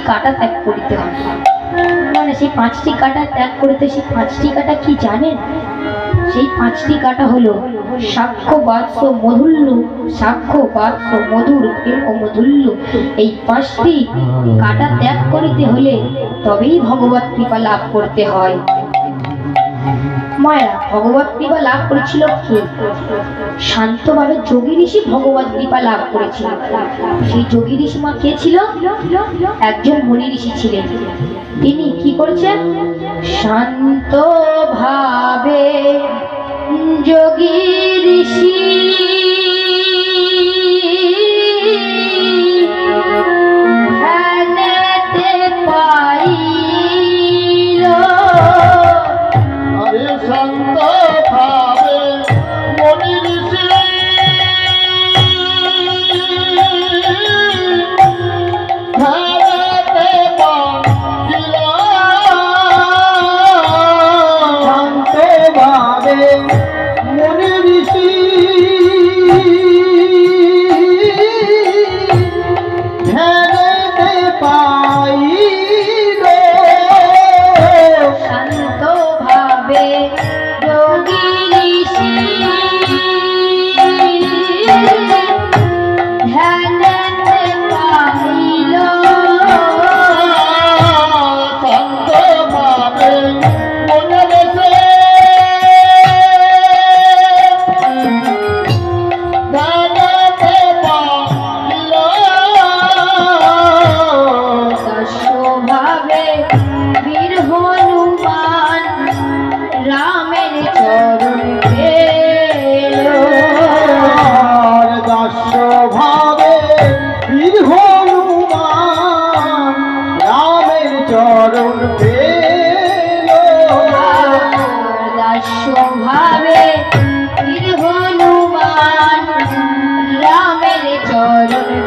কাটা ত্যাগ করিতে হয়। মানে সেই 5টি কাটা ত্যাগ করিতে, সেই 5টি কাটা কি জানেন? সেই 5টি কাটা হলো সাক্ষ্য, বাৎস, মধুল্য, সাক্ষ্য, বাৎস, মধুর ও মধুল্য। এই 5টি কাটা ত্যাগ করিতে হলে তবেই ভগবত কৃপা লাভ করতে হয়। মায়েরা ভগবত কৃপা লাভ করেছিল কি? শান্তভাবে যোগী ঋষি ভগবত কৃপা লাভ করেছিল। সেই যোগী ঋষি মা কে ছিল? একজন মুনি ঋষি ছিলেন। তিনি কি করেছেন? শান্ত ভাবে যোগী ঋষি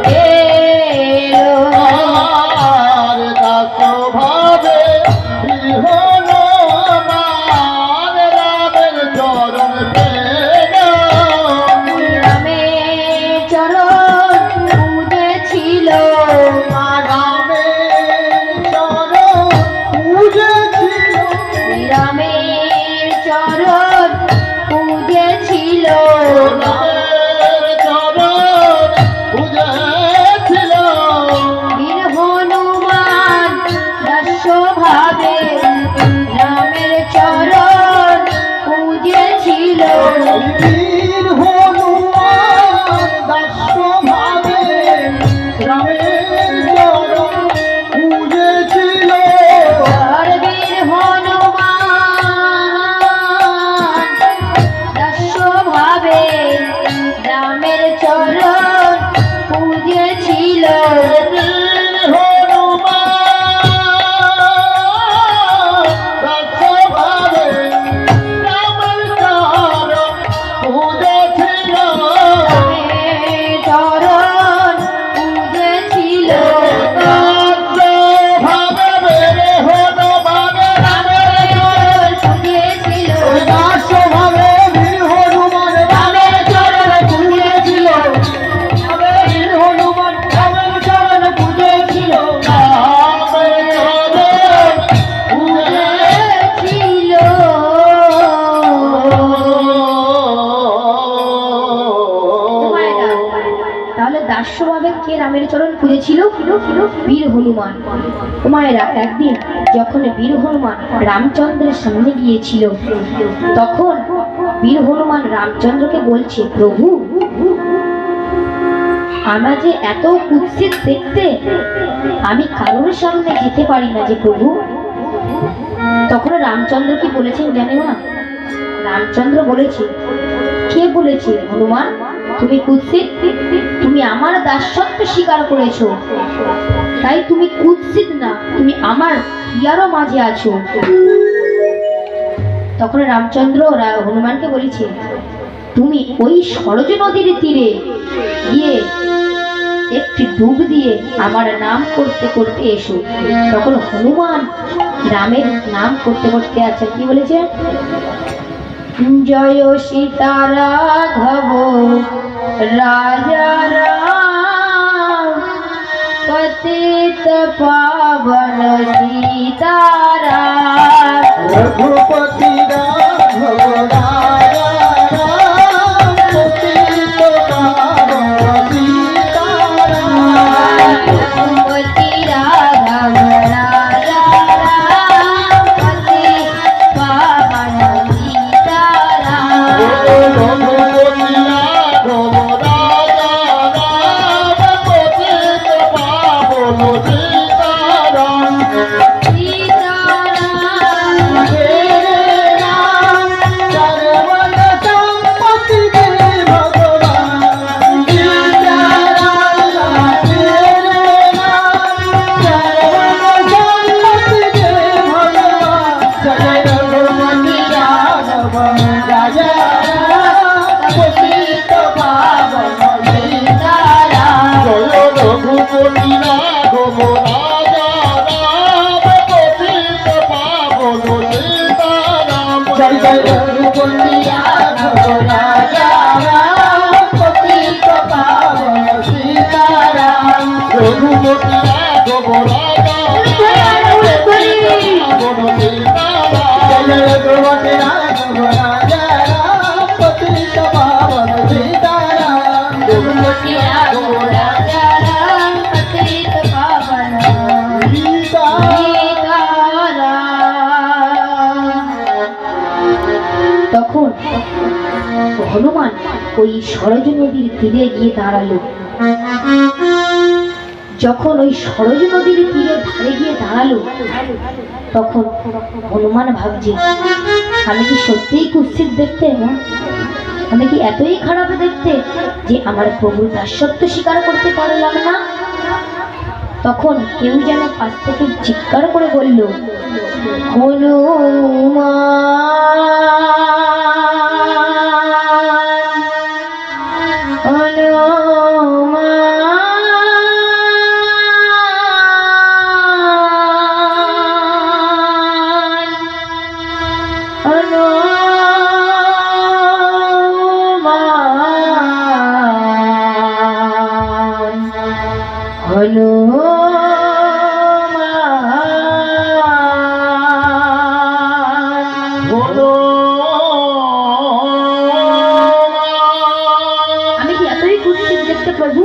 পেল আর দাস ভাবে হনুমান রামের চরণ পেল রামের চরণ পুজেছিল রামের চরণ পূজেছিল রামের চরণ পুজেছিল রামের চরণ পূজেছিল বীর হনুমান দাস্য ভাবে রামের চরণ পুজেছিল বীর হনুমান দাস ভাবে রামের চরণ পূজেছিল আর বীর হনুমান দাস্য ভাবে রামের চরণ পুজেছিল বীর হনুমান দাস ভাবে রামের চরণ পূজেছিল রামের চরণ পুজেছিল তাহলে দাস্যভাবে কে রামের চরণ পুজেছিল? বীর হনুমান। মায়েরা একদিন যখন বীর হনুমান রামচন্দ্রের সামনে গিয়েছিল, তখন বীর হনুমান রামচন্দ্রকে বলছে, প্রভু আমরা যে এত কুৎসিত দেখতে, আমি কারোর সামনে যেতে পারি না যে প্রভু। তখন রামচন্দ্র কি বলেছেন জানেন না? রামচন্দ্র বলেছে, কে বলেছে হনুমান তুমি কুৎসিত? তুমি আমার দাসত্ব স্বীকার করেছো, তাই তুমি কুৎসিত না, তুমি আমার ইয়ারও মাঝে আছো। তখন রামচন্দ্র হনুমানকে বলেছে, তুমি ওই সরজ নদীর তীরে গিয়ে একটি ডুব দিয়ে আমার নাম করতে করতে এসো। তখন হনুমান রামের নাম করতে করতে আছে, কি বলেছে? জয় সীতা রাঘব রাজা রাম পতিত পাবন সীতারাম। রঘুপতি রাঘব রাজা রাম পতিত পাবন সীতারাম। রঘুপতি রাঘব রাজা রাম পতিত পাবন সীতারাম। রঘুপতি রাঘব রাজা রাম পতিত পাবন সীতারাম। সীতারাম তেরে নাম সর্বদ সম্পত্তি দে ভগবান। সীতারাম তেরে নাম সর্বদ সম্পত্তি দে ভগবান। জয় রঘুপতি রাঘব রাজা রাম পতিত পাবন সীতারাম। জয় রঘুপতি রাঘব রাজা রাম পতিত পাবন সীতারাম। জয় জয় রঘুপতি রাঘব রাজা রাম পতিত পাবন সীতারাম। রঘুপতি রাঘব রাজা রাম পতিত পাবন সীতারাম। জয় রঘুপতি রাঘব রাজা রাম পতিত পাবন সীতারাম। রঘুপতি রাঘব রাজা রাম পতিত পাবন সীতারাম। তখন হনুমান ওই সরজ নদীর তীরে গিয়ে দাঁড়ালো। যখন ওই সরজ নদীর তীরে ধারে গিয়ে দাঁড়ালো, তখন হনুমান ভাবছে, আমি কি সত্যিই কুৎসিত দেখতে? আমি কি এতই খারাপ দেখতে যে আমার প্রভুর দাসত্ব স্বীকার করতে পারলাম না? তখন কেউ যেন পাশ থেকে চিৎকার করে বলল, হনুমান, হনুমান। আমি কি এতই খুশি দেখতে প্রভু,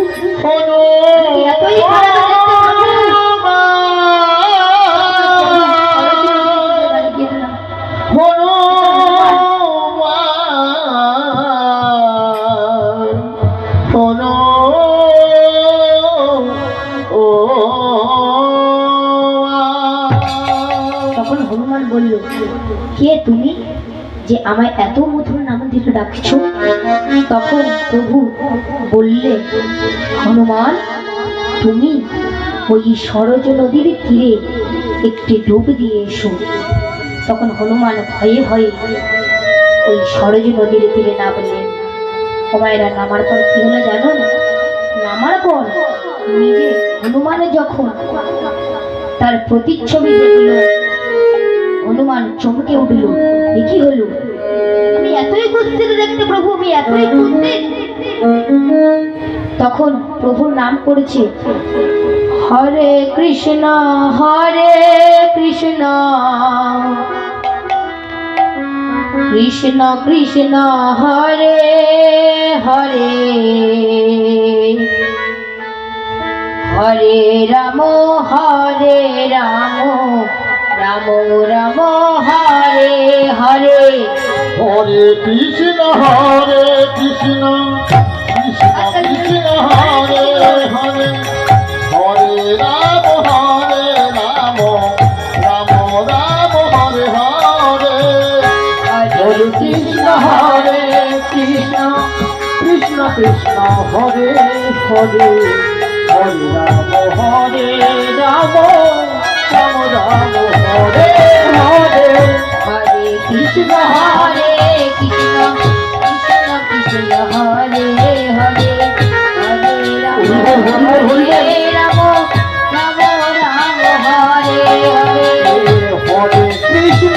আমি এতই খারাপ দেখতে প্রভু। তখন হনুমান বলল, কে তুমি যে আমায় এত মধুর নাম ধরে ডাকছো? তখন প্রভু বললে, হনুমান, তুমি ওই সরজ নদীর তীরে একটি ডুব দিয়ে এসো। তখন হনুমান ভয়ে ভয়ে ওই সরজ নদীর তীরে নামলেন। ওমায়েরা নামার পর কি হলো জানো না? নামার পর নিজে হনুমান যখন তার প্রতিচ্ছবি দেখল, হনুমান চমকে উঠল। কি হলো? আমি এতই কুৎসিত দেখতে প্রভু, আমি এতই কুৎসিত। তখন প্রভুর নাম করেছে, হরে কৃষ্ণ কৃষ্ণ কৃষ্ণ হরে হরে, হরে রাম রাম রাম হরে হরে। হরে কৃষ্ণ কৃষ্ণ কৃষ্ণ হরে হরে, হরে রাম রাম রাম হরে হরে। হরে কৃষ্ণ কৃষ্ণ কৃষ্ণ কৃষ্ণ হরে হরে, হরে রাম রাম রাম হরে হরে। হরে কৃষ্ণ কৃষ্ণ কৃষ্ণ হরে হরে, হরে রাম রাম রাম হরে হরে। হরে কৃষ্ণ